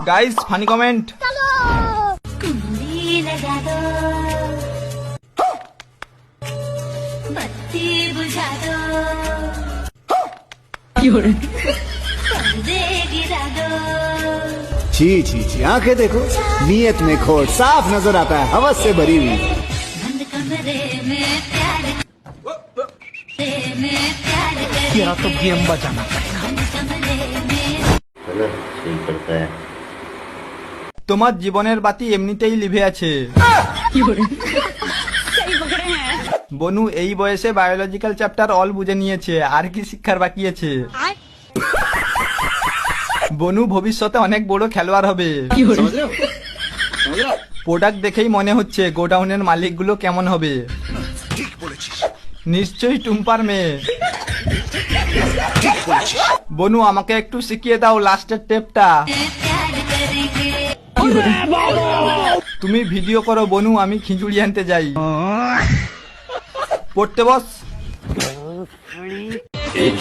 Guys funny comment. कुंडी लगा दो, बत्ती बुझा दो, पर्दे गिरा दो। छी छी छी, आंखें देखो, नीयत में खोट साफ नजर आता है, हवस से भरी हुई। बंद कमरे में प्यार, तेरा तो गेम बचाना बंद कमरे में। चलो सही करता है। তোমার জীবনের বাতি এমনিতেই লিভে আছে। বনু এই বয়সে বায়োলজিক্যাল চ্যাপ্টার অল বুঝে নিয়েছে, আর কি শিক্ষার বাকি আছে। বনু ভবিষ্যতে অনেক বড় খেলোয়াড় হবে। প্রোডাক্ট দেখেই মনে হচ্ছে গোডাউনের মালিকগুলো কেমন হবে। নিশ্চয়ই টুম্পার মেয়ে। বনু আমাকে একটু শিখিয়ে দাও লাস্টের টেপটা। তুমি ভিডিও করো বনু, আমি খিচুড়ি আনতে যাই। পড়তে বস। एक